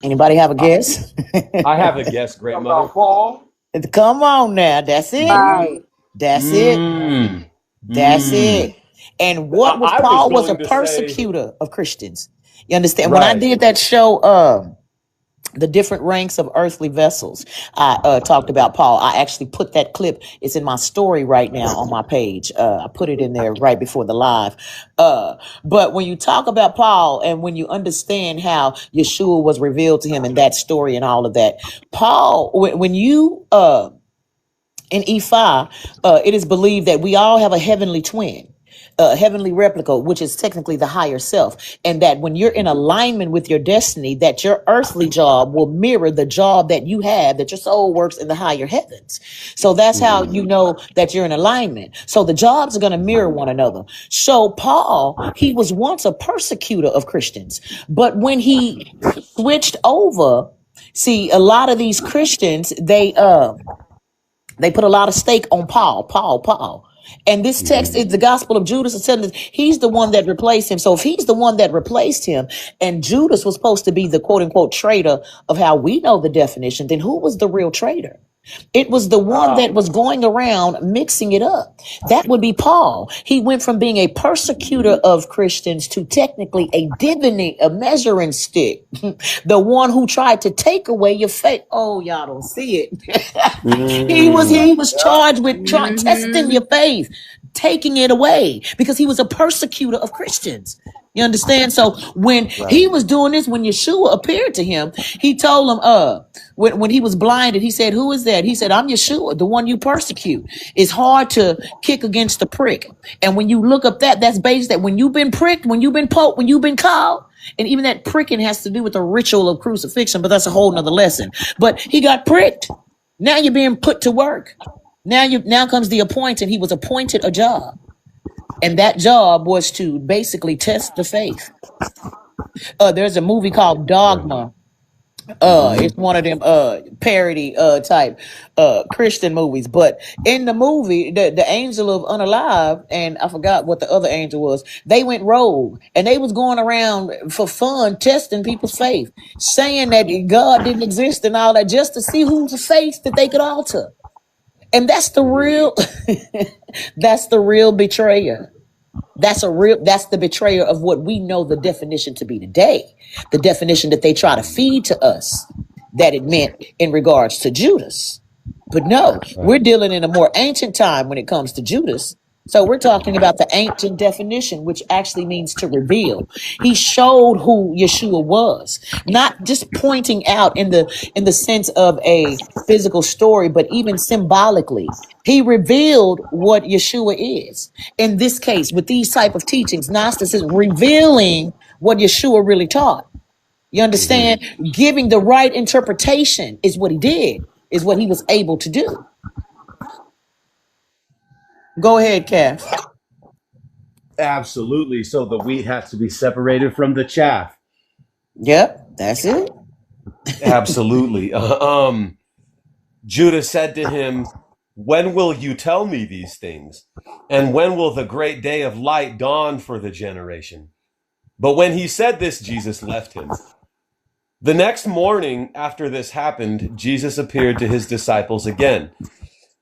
Anybody have a guess? I have a guess, great mother. About Paul. Come on now. That's it. Right. That's it. Mm, That's mm. it. And what was I was Paul was a going to say, persecutor of Christians. You understand? When I right. did that show, the different ranks of earthly vessels, I talked about Paul. I actually put that clip. It's in my story right now on my page. I put it in there right before the live. But when you talk about Paul and when you understand how Yeshua was revealed to him in that story and all of that, Paul, when you in E5, it is believed that we all have a heavenly twin, a heavenly replica, which is technically the higher self. And that when you're in alignment with your destiny, that your earthly job will mirror the job that you have, that your soul works in the higher heavens. So that's how Mhm. you know that you're in alignment. So the jobs are going to mirror one another. So Paul, he was once a persecutor of Christians, but when he switched over, see, a lot of these Christians, they put a lot of stake on Paul. And this text is the Gospel of Judas. Is telling us he's the one that replaced him. So if he's the one that replaced him, and Judas was supposed to be the quote unquote traitor of how we know the definition, then who was the real traitor? It was the one that was going around mixing it up. That would be Paul. He went from being a persecutor of Christians to technically a divining, a measuring stick. The one who tried to take away your faith. Oh, y'all don't see it. Mm. He was charged with testing Mm-hmm. your faith, taking it away because he was a persecutor of Christians. You understand? So when he Right. was doing this, when Yeshua appeared to him, he told him, when he was blinded, he said, "Who is that?" He said, "I'm Yeshua, the one you persecute." It's hard to kick against the prick. And when you look up that's based that when you've been pricked, when you've been poked, when you've been called, and even that pricking has to do with the ritual of crucifixion, but that's a whole nother lesson. But he got pricked. Now you're being put to work. Now comes the appointed. He was appointed a job. And that job was to basically test the faith. There's a movie called Right. Dogma. Hmm. It's one of them parody type Christian movies. But in the movie, the angel of unalive, and I forgot what the other angel was, they went rogue and they was going around for fun testing people's faith, saying that God didn't exist and all that, just to see whose faith that they could alter. And that's the real that's the real betrayer. That's the betrayer of what we know the definition to be today. The definition that they try to feed to us that it meant in regards to Judas. But no, we're Right. dealing in a more ancient time when it comes to Judas. So we're talking about the ancient definition, which actually means to reveal. He showed who Yeshua was, not just pointing out in the sense of a physical story, but even symbolically. He revealed what Yeshua is. In this case, with these type of teachings, Gnosticism revealing what Yeshua really taught. You Hmm. understand? Giving the right interpretation is what he did, is what he was able to do. Go ahead, Cass. Absolutely. So the wheat has to be separated from the chaff. Yep, that's it. Absolutely. Judas said to him, "When will you tell me these things? And when will the great day of light dawn for the generation?" But when he said this, Jesus left him. The next morning after this happened, Jesus appeared to his disciples again.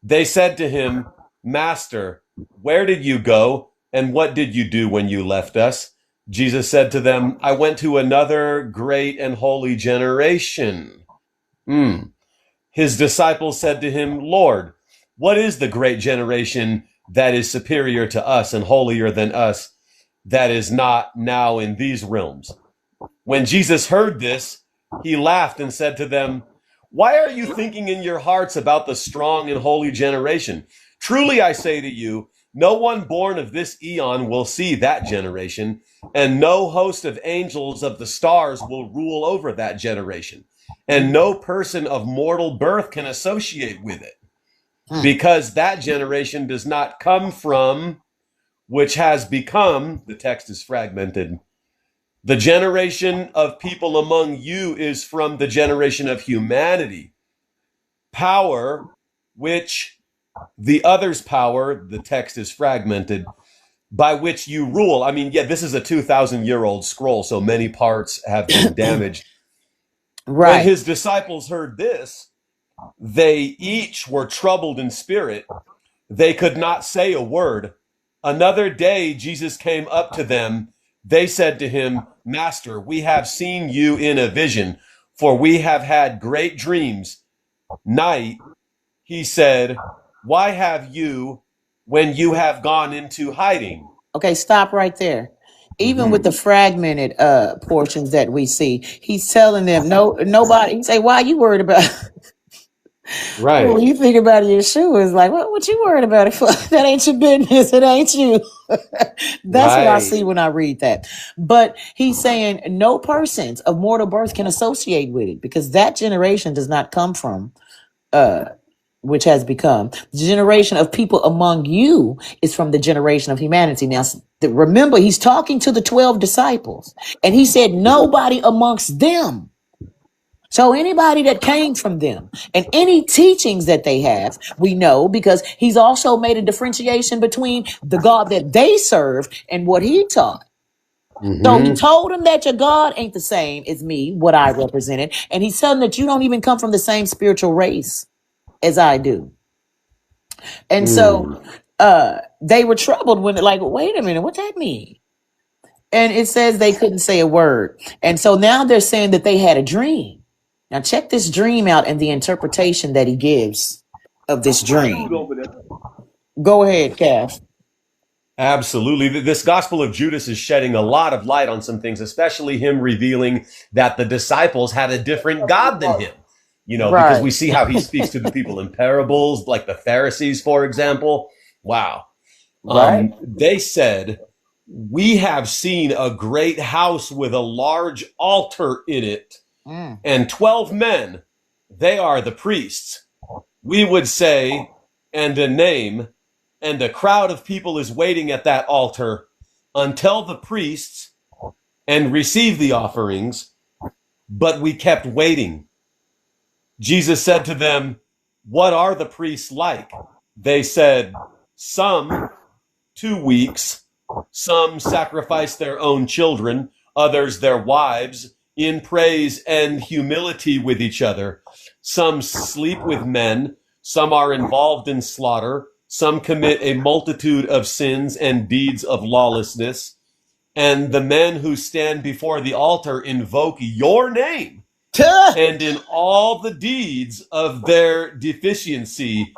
They said to him, "Master, where did you go? And what did you do when you left us?" Jesus said to them, "I went to another great and holy generation." Hmm. His disciples said to him, "Lord, what is the great generation that is superior to us and holier than us, that is not now in these realms?" When Jesus heard this, he laughed and said to them, "Why are you thinking in your hearts about the strong and holy generation? Truly I say to you, no one born of this eon will see that generation, and no host of angels of the stars will rule over that generation, and no person of mortal birth can associate with it, Hmm. because that generation does not come from which has become," the text is fragmented, "the generation of people among you is from the generation of humanity. Power, which the other's power," the text is fragmented, "by which you rule." I mean, yeah, this is a 2,000-year-old scroll, so many parts have been damaged. When Right. his disciples heard this, they each were troubled in spirit. They could not say a word. Another day, Jesus came up to them. They said to him, Master, we have seen you in a vision, for we have had great dreams. Night, he said, why have you, when you have gone into hiding? Okay, stop right there. Even with Mm-hmm. the fragmented portions that we see, he's telling them nobody. He say, "Why are you worried about?" Well, Right, when you think about Yeshua, it's like, what you worried about it for? That ain't your business. It ain't you. That's what I right. see when I read that. But he's saying no persons of mortal birth can associate with it because that generation does not come from which has become the generation of people among you is from the generation of humanity. Now, remember, he's talking to the 12 disciples, and he said nobody amongst them. So anybody that came from them and any teachings that they have, we know because he's also made a differentiation between the God that they served and what he taught. So he Mm-hmm. told them that your God ain't the same as me, what I represented. And he's telling them that you don't even come from the same spiritual race as I do. And so Mm. they were troubled when like, wait a minute, what that mean? And it says they couldn't say a word. And so now they're saying that they had a dream. Now check this dream out and the interpretation that he gives of this Food dream. over there. Go ahead, Cass. Absolutely. This Gospel of Judas is shedding a lot of light on some things, especially him revealing that the disciples had a different God than him. You know, because Right, we see how he speaks to the people in parables, like the Pharisees, for example. Wow. right. They said, we have seen a great house with a large altar in it Mm. and 12 men. They are the priests. We would say, and a name, and a crowd of people is waiting at that altar until the priests and receive the offerings, but we kept waiting. Jesus said to them, what are the priests like? They said, some 2 weeks, some sacrifice their own children, others their wives, in praise and humility with each other. Some sleep with men, some are involved in slaughter, some commit a multitude of sins and deeds of lawlessness. And the men who stand before the altar invoke your name. And in all the deeds of their deficiency,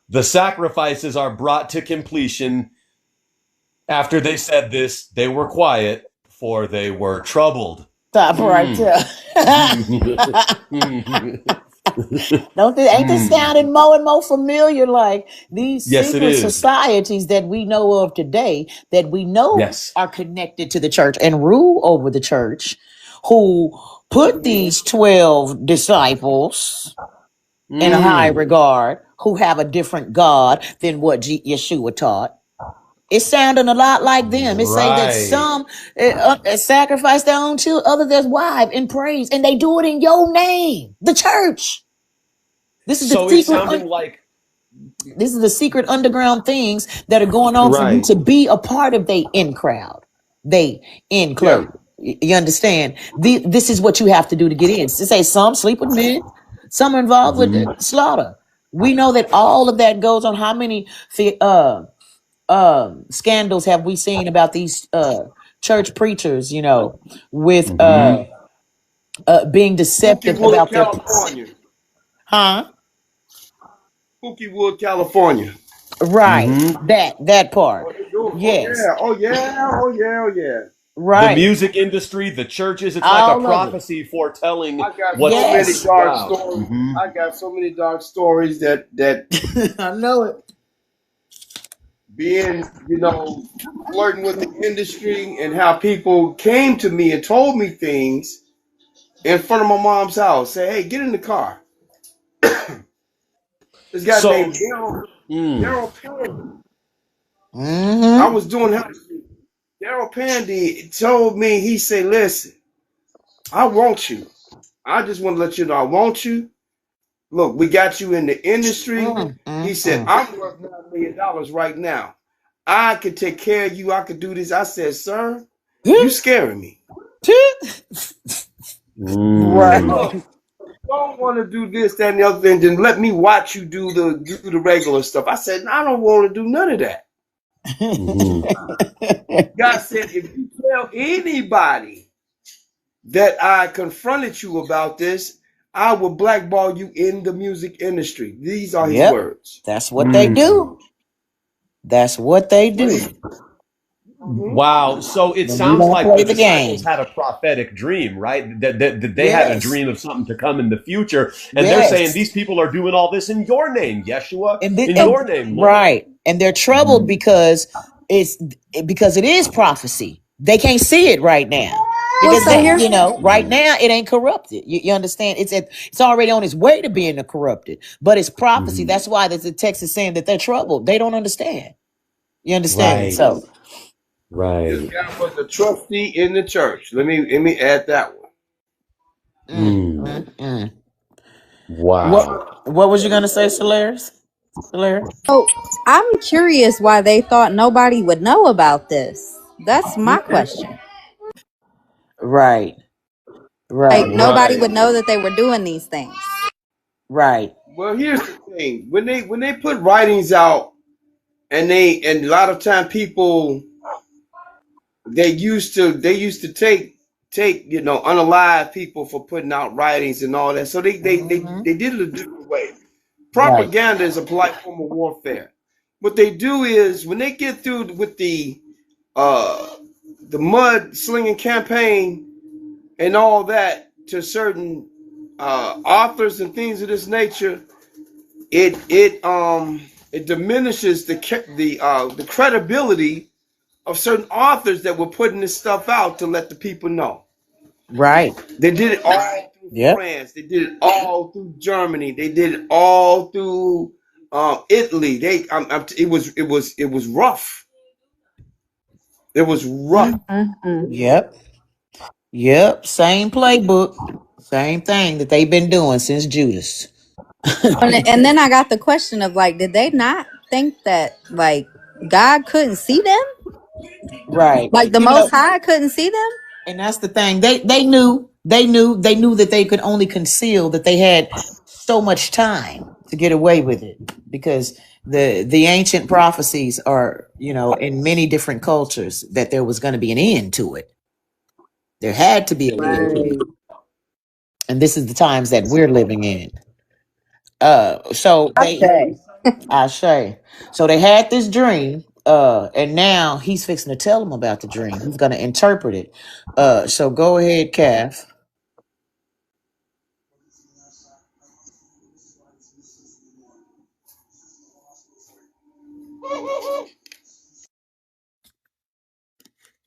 the sacrifices are brought to completion. After they said this, they were quiet, for they were troubled. Stop right Mm. there. Don't this, ain't this Mm. sounding more and more familiar like these Yes, it secret is. societies that we know of today that we know Yes. are connected to the church and rule over the church, who put these 12 disciples in a high Mm. regard, who have a different God than what Yeshua taught. It's sounding a lot like them. It say that Right. some sacrifice their own children, other their wife in praise, and they do it in your name, the church. This is the So it's secret. sounding like, This is the secret underground things that are going on for you right. to be a part of they in crowd, they in Yeah. club. You understand? This is what you have to do to get in. To say some sleep with men, some are involved with Mm-hmm. the slaughter. We know that all of that goes on. How many scandals have we seen about these church preachers? You know, with Mm-hmm. being deceptive Wood, about their California. huh? Wood, California. Right. Mm-hmm. That part. Oh, they do. Oh Yes. yeah. Oh yeah. Oh yeah. Oh yeah. The Right. music industry, the churches, it's like a All of it. prophecy foretelling I got what's. so many Yes. dark Wow. stories. Mm-hmm. I got so many dark stories that I know it. being, flirting with the industry and how people came to me and told me things in front of my mom's house. Say, hey, get in the car. This guy named So, mm, Daryl Pandy. I Mm-hmm. was doing house. Daryl Pandy told me, he said, listen, I want you. I just want to let you know I want you. Look, we got you in the industry. He said, Mm-hmm. I'm worth $9 million right now. I could take care of you. I could do this. I said, sir, you scaring me. Right. Look, don't want to do this, that, and the other thing, then let me watch you do the regular stuff. I said, no, I don't want to do none of that. God said, if you tell anybody that I confronted you about this, I will blackball you in the music industry. These are his Yep. words. That's what they do. That's what they do. Wow. So it When you sounds don't like play the the disciples game. had a prophetic dream, right? That they had a Yes. dream of something to come in the future. And they're saying, Yes. these people are doing all this in your name, Yeshua, And, in and your name, Lord. right. And they're troubled because it is prophecy. They can't see it right now. Well, Because so they, here's right now it ain't corrupted. You understand? It's already on its way to being corrupted. But it's prophecy. That's why the text is saying that they're troubled. They don't understand. You understand? Right. So This Right. guy was a trustee in the church. Let me add that one. mm. Wow. What was you gonna say, Solaris? Solaris? so I'm curious why they thought nobody would know about this. That's my question. Right. Like Right. nobody Right. would know that they were doing these things. Right. Well, here's the thing: when they put writings out, and a lot of time people they used to take unalive people for putting out writings and all that. So they did it a different way. Right. Propaganda is a polite form of warfare. What they do is when they get through with uh the mud slinging campaign and all that to certain authors and things of this nature, it diminishes the credibility of certain authors that were putting this stuff out to let the people know. Right. They did it all through Yep. France. They did it all through Germany. They did it all through Italy. It was rough. It was rough. Mm-mm. Yep. Yep. Same playbook. Same thing that they've been doing since Judas. And then I got the question of like, did they not think that like God couldn't see them? Right. Like the Most High couldn't see them? And that's the thing. They knew that they could only conceal that they had so much time to get away with it because the ancient prophecies are, in many different cultures that there was going to be an end to it. There had to be an end to it. Right. And this is the times that we're living in. So I say, so they had this dream, and now he's fixing to tell them about the dream. He's going to interpret it. So go ahead, Calf.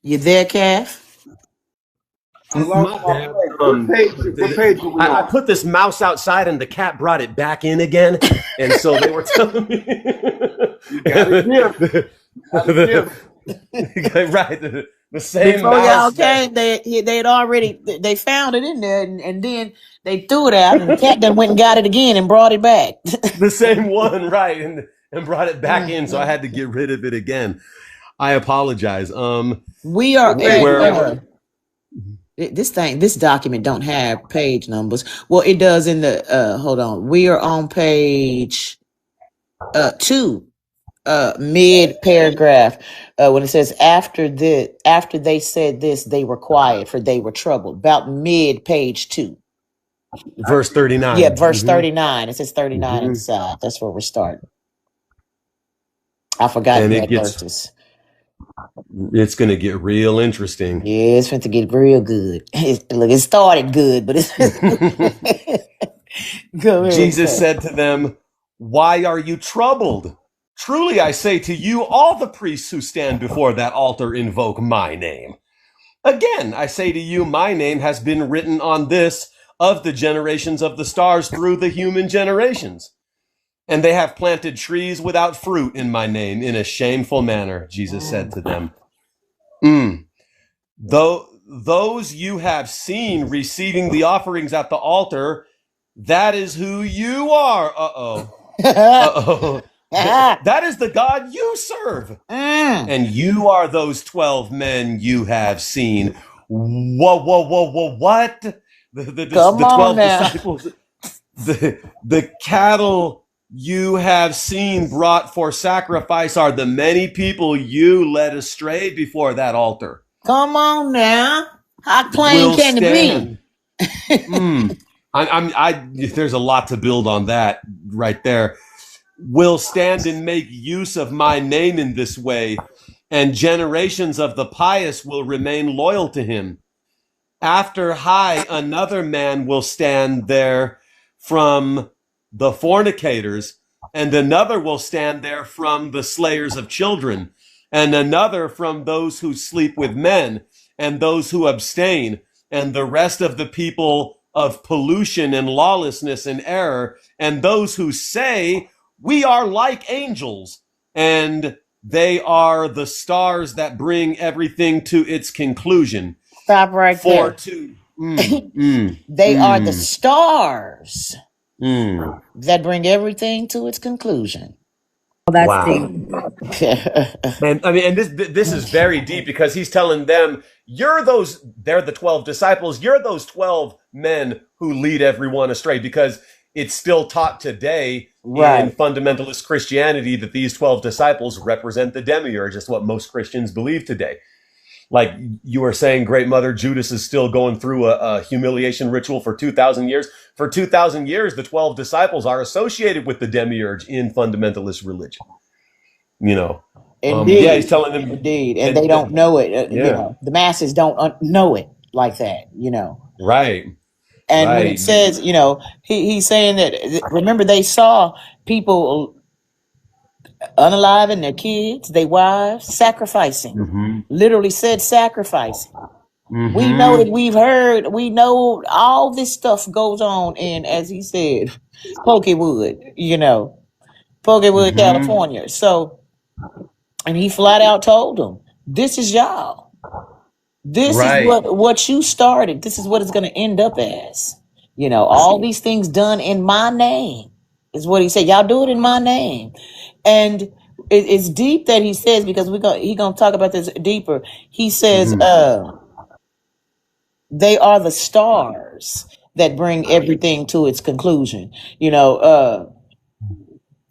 You there, Calf? I lost My my bad. place. What page are we I on? put this mouse outside and the cat brought it back in again. And so they were telling me. You got a gift. Got a gift. Right. The same Before y'all mouse that. came, they'd already they found it in there, and then they threw it out, and the cat then went and got it again and brought it back. The same one, right. And brought it back in. So I had to get rid of it again. I apologize. We are What page at are we Where on? this document don't have page numbers. Well, it does in the hold on. We are on page 2, mid paragraph, when it says after they said this, they were quiet, for they were troubled. About mid page 2. I verse see it. Yeah, 39. verse 39. It says 39 Hmm. inside. That's where we're starting. I forgot And that verses. it's going to get real interesting. Yeah, it's going to get real good. Look, it started good, but it's go ahead. Jesus Sir. said to them, "Why are you troubled? Truly I say to you, all the priests who stand before that altar invoke my name. Again, I say to you, my name has been written on this of the generations of the stars through the human generations. And they have planted trees without fruit in my name in a shameful manner," Jesus said to them. Though those you have seen receiving the offerings at the altar, that is who you are. Uh-oh. Uh-oh. That is the God you serve. And you are those 12 men you have seen. Whoa, whoa, whoa, whoa, what? Come the on 12 now. disciples, the cattle you have seen brought for sacrifice are the many people you led astray before that altar. Come on now. How plain Will can it be? stand. There's a lot to build on that right there. Will stand and make use of my name in this way, and generations of the pious will remain loyal to him. After another man will stand there from the fornicators, and another will stand there from the slayers of children, and another from those who sleep with men, and those who abstain, and the rest of the people of pollution and lawlessness and error, and those who say, we are like angels, and they are the stars that bring everything to its conclusion. Stop right there. They are the stars that bring everything to its conclusion. Oh, that's Wow. deep. And this is very deep, because he's telling them, they're the 12 disciples, you're those 12 men who lead everyone astray, because it's still taught today in fundamentalist Christianity that these 12 disciples represent the demiurge. That's what most Christians believe today. Like you were saying, Great Mother, Judas is still going through a humiliation ritual for 2,000 years. For 2,000 years, the 12 disciples are associated with the demiurge in fundamentalist religion. Indeed. He's telling them. Indeed. And they don't know it. The masses don't know it like that, Right. And when it says, he's saying that, remember, they saw people unaliving their kids, their wives, sacrificing. Literally said sacrificing. We know that we know all this stuff goes on in, as he said, Pokewood, Pokewood, California. So, and he flat out told them, this is y'all. This is what you started. This is what it's going to end up as. All these things done in my name is what he said. Y'all do it in my name. And it's deep that he says, because he's going to talk about this deeper. He says, they are the stars that bring everything to its conclusion.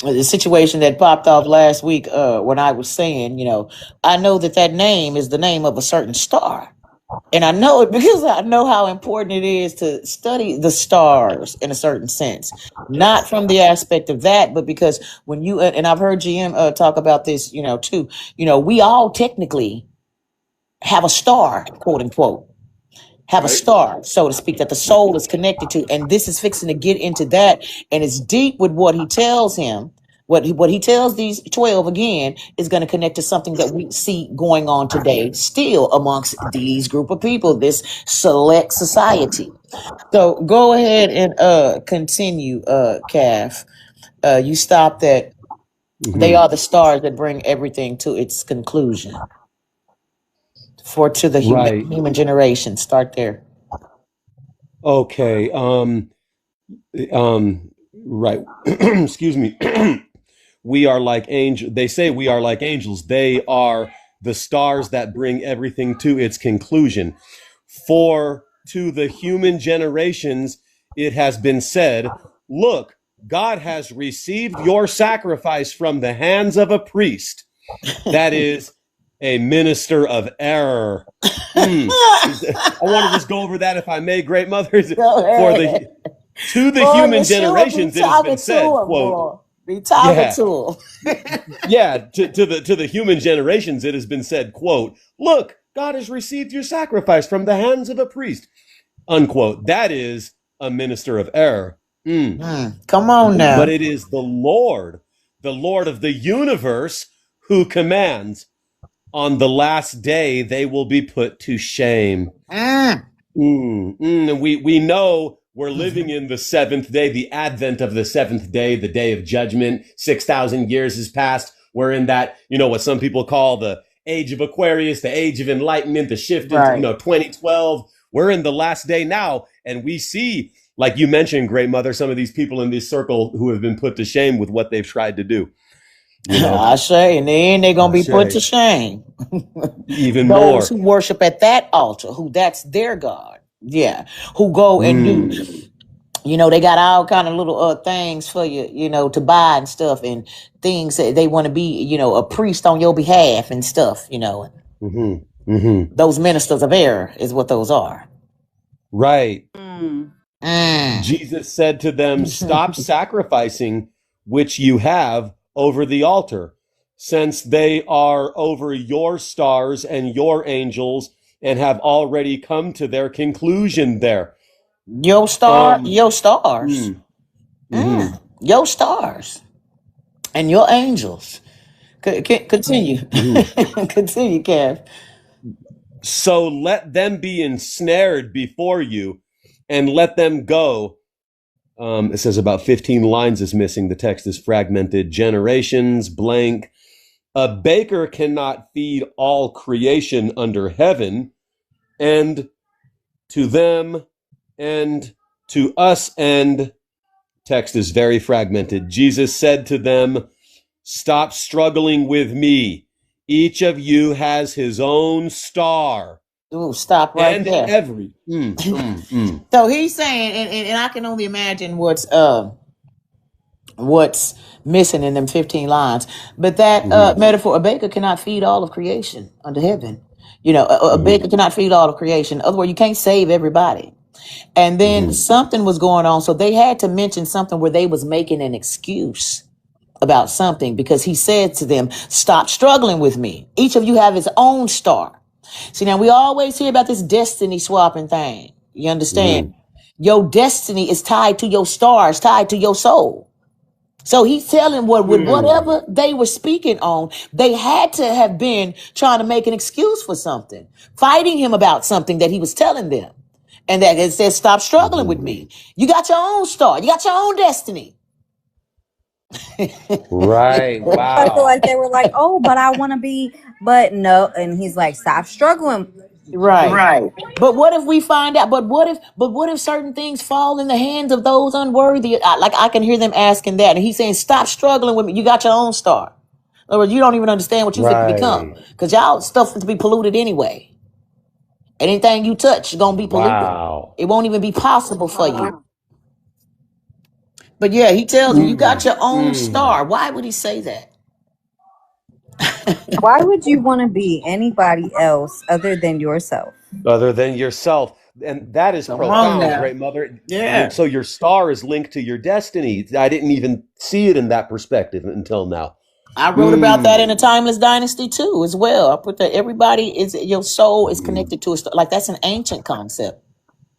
The situation that popped off last week when I was saying, I know that name is the name of a certain star. And I know it because I know how important it is to study the stars in a certain sense, not from the aspect of that, but because when you, and I've heard GM talk about this, too, we all technically have a star, quote unquote, have a star, so to speak, that the soul is connected to. And this is fixing to get into that. And it's deep with what he tells him. What he tells these 12 again is going to connect to something that we see going on today still amongst these group of people, this select society. So go ahead and continue, Calf. You stopped at they are the stars that bring everything to its conclusion. To the human generation. Start there. Okay. Right. Excuse me. We are like angels. They say we are like angels. They are the stars that bring everything to its conclusion. For to the human generations, it has been said, look, God has received your sacrifice from the hands of a priest. That is a minister of error. I want to just go over that, if I may, Great Mother. To the human generations, it has been said, quote, be talking to him. To the human generations, it has been said, quote, look, God has received your sacrifice from the hands of a priest, unquote. That is a minister of error. Come on now. But it is the Lord of the universe, who commands, on the last day they will be put to shame. And we know we're living in the seventh day, the advent of the seventh day, the day of judgment. 6,000 years has passed. We're in that, what some people call the age of Aquarius, the age of enlightenment, the shift into 2012. We're in the last day now, and we see, like you mentioned, Great Mother, some of these people in this circle who have been put to shame with what they've tried to do. I say, in the end, they're going to be put to shame. Even Those more. who worship at that altar, that's their God. Yeah, who go and do, they got all kind of little things for you, to buy and stuff, and things that they want to be, a priest on your behalf and stuff, those ministers of error is what those are. Right. Mm. Jesus said to them, stop sacrificing which you have over the altar, since they are over your stars and your angels and have already come to their conclusion there. Your stars, your stars, and your angels. Continue, continue, Kev. So let them be ensnared before you and let them go. It says about 15 lines is missing. The text is fragmented. Generations, blank. A baker cannot feed all creation under heaven, and to them and to us, and text is very fragmented. Jesus said to them, stop struggling with me. Each of you has his own star. Ooh, stop right And there. every So he's saying, and I can only imagine what's missing in them 15 lines. But that metaphor, a baker cannot feed all of creation under heaven. A baker cannot feed all of creation. In other words, you can't save everybody. And then something was going on. So they had to mention something where they was making an excuse about something, because he said to them, stop struggling with me. Each of you have his own star. See, now we always hear about this destiny swapping thing. You understand? Your destiny is tied to your stars, tied to your soul. So he's telling with whatever they were speaking on, they had to have been trying to make an excuse for something, fighting him about something that he was telling them. And that it says, stop struggling with me. You got your own star. You got your own destiny. right. I feel Wow. like they were like, oh, but I want to be, but no. And he's like, stop struggling. Right. But what if we find out? But what if certain things fall in the hands of those unworthy? Like I can hear them asking that, and he's saying, "Stop struggling with me. You got your own star." In other words, you don't even understand what you fit to become, because y'all stuff is to be polluted anyway. Anything you touch is gonna be polluted. Wow. It won't even be possible for you. But yeah, he tells him, "You got your own star." Why would he say that? Why would you want to be anybody else other than yourself? Other than yourself. And that is Come on profound, now. great mother. Yeah. So your star is linked to your destiny. I didn't even see it in that perspective until now. I wrote about that in a Timeless Dynasty too, as well. I put that your soul is connected to a star. Like that's an ancient concept.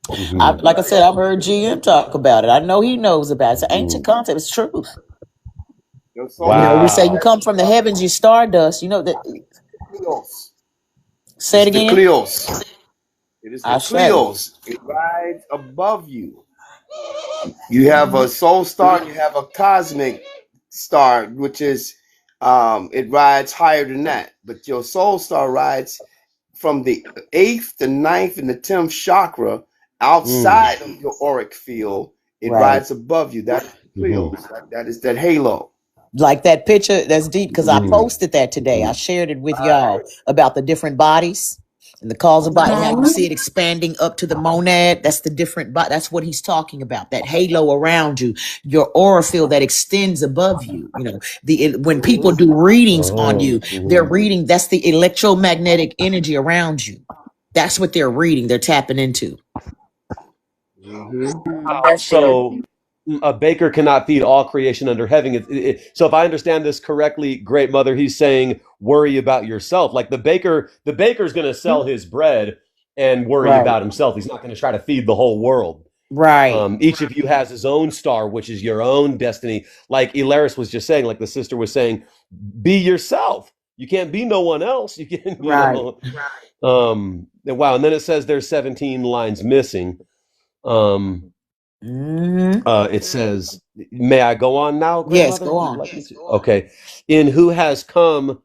Like I said, I've heard GM talk about it. I know he knows about it. It's an ancient concept. It's truth. Your soul We say you Wow. come from the heavens, you stardust. You know that. Cleos. Say it It's the again. Cleos. It is the I say. Cleos. It rides above you. You have a soul star, you have a cosmic star, which is it rides higher than that. But your soul star rides from the 8th, the ninth, and the 10th chakra outside of your auric field. It Right. rides above you. That's Cleos. That is that halo. Like that picture, that's deep because I posted that today. I shared it with y'all about the different bodies and the causal body. How you see it expanding up to the monad. That's the different body. That's what he's talking about. That halo around you, your aura field that extends above you. When people do readings on you, they're reading. That's the electromagnetic energy around you. That's what they're reading. They're tapping into. That's deep. So a baker cannot feed all creation under heaven. So if I understand this correctly, great mother, he's saying worry about yourself. Like the baker's going to sell his bread and worry Right. about himself. He's not going to try to feed the whole world. Right. Each of you has his own star, which is your own destiny. Like Ilaris was just saying, like the sister was saying, be yourself. You can't be no one else. You can, Right. wow. And then it says there's 17 lines missing. It says, may I go on now, Yes, grandmother? go on. Like okay. In who has come,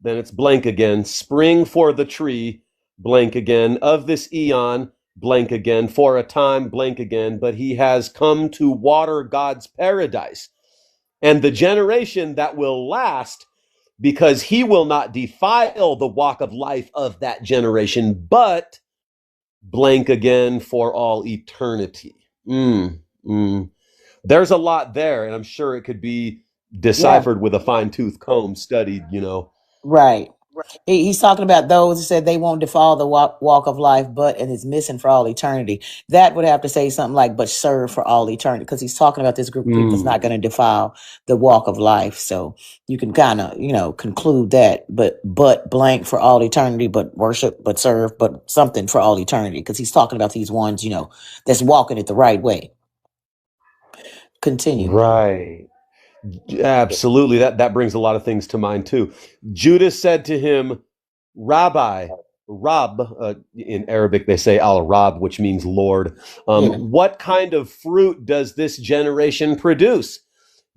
then it's blank again. Spring for the tree, blank again. Of this eon, blank again. For a time, blank again. But he has come to water God's paradise. And the generation that will last, because he will not defile the walk of life of that generation, but blank again for all eternity. There's a lot there, and I'm sure it could be Yeah. deciphered with a fine-tooth comb, studied, Right. He's talking about those who said they won't defile the walk of life, but and is missing for all eternity. That would have to say something like, but serve for all eternity, because he's talking about this group of people that's not going to defile the walk of life. So you can kind of, conclude that, but blank for all eternity, but worship, but serve, but something for all eternity, because he's talking about these ones, that's walking it the right way. Continue. Right. Absolutely. That brings a lot of things to mind too. Judas said to him, Rabbi, Rab, in Arabic they say al-Rab, which means Lord. What kind of fruit does this generation produce?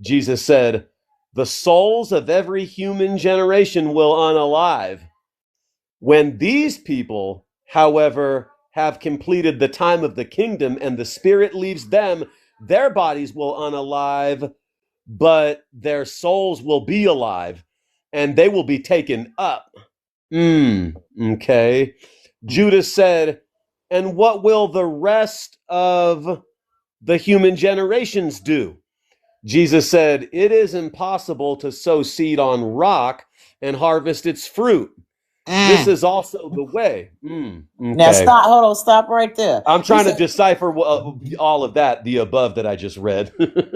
Jesus said, the souls of every human generation will unalive. When these people, however, have completed the time of the kingdom and the Spirit leaves them, their bodies will unalive, but their souls will be alive, and they will be taken up. Okay. Judas said, and what will the rest of the human generations do? Jesus said, it is impossible to sow seed on rock and harvest its fruit. This is also the way. Okay. Now stop right there. I'm trying to decipher all of that, the above that I just read.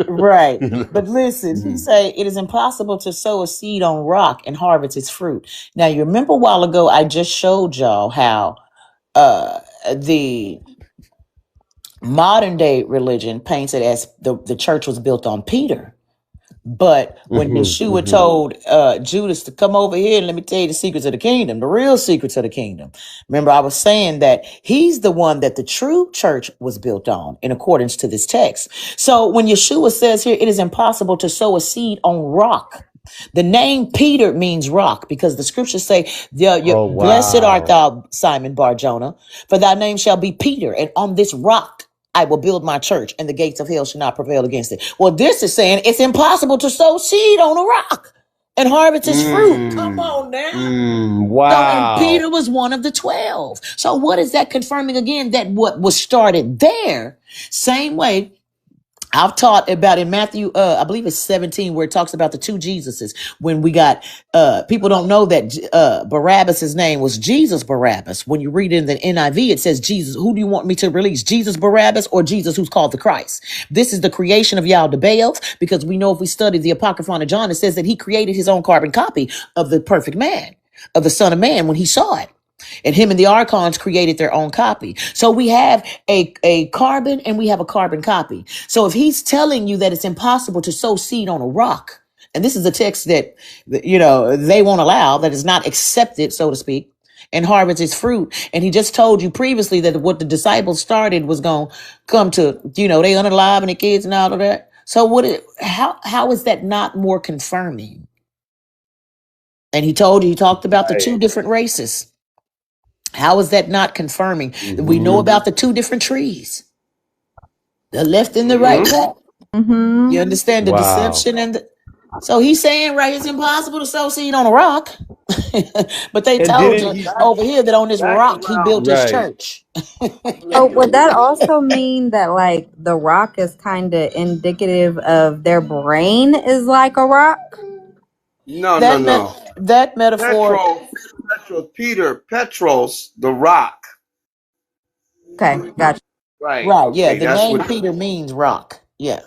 Right. But listen, he say it is impossible to sow a seed on rock and harvest its fruit. Now, you remember a while ago, I just showed y'all how the modern day religion paints it as the church was built on Peter. But when Yeshua told Judas to come over here and let me tell you the secrets of the kingdom, the real secrets of the kingdom. Remember, I was saying that he's the one that the true church was built on in accordance to this text. So when Yeshua says here, it is impossible to sow a seed on rock. The name Peter means rock, because the scriptures say, blessed art thou, Simon Bar-Jonah, for thy name shall be Peter, and on this rock I will build my church, and the gates of hell shall not prevail against it. Well, this is saying it's impossible to sow seed on a rock and harvest its fruit. Come on now. Wow. So, and Peter was one of the 12. So what is that confirming again? That what was started there, same way I've taught about in Matthew, I believe it's 17, where it talks about the two Jesuses. When we got, people don't know that Barabbas' name was Jesus Barabbas. When you read it in the NIV, it says, Jesus, who do you want me to release? Jesus Barabbas or Jesus who's called the Christ? This is the creation of Yaldabaoth, because we know if we study the Apocryphon of John, it says that he created his own carbon copy of the perfect man, of the Son of Man, when he saw it. And him and the archons created their own copy. So we have a carbon and we have a carbon copy. So if he's telling you that it's impossible to sow seed on a rock, and this is a text that, they won't allow, that is not accepted, so to speak, and harvest its fruit. And he just told you previously that what the disciples started was going to come to, they unalive and the kids and all of that. So how is that not more confirming? And he talked about the two different races. How is that not confirming? We know about the two different trees, the left and the right path. You understand the deception so he's saying, right, it's impossible to sow seed on a rock. But they told you over here that on this rock he built his church. Oh, would that also mean that like the rock is kind of indicative of their brain is like a rock? No. That metaphor. Petros, the rock. Okay, gotcha. Right. Right. Yeah. Okay, The name Peter means rock. Yeah.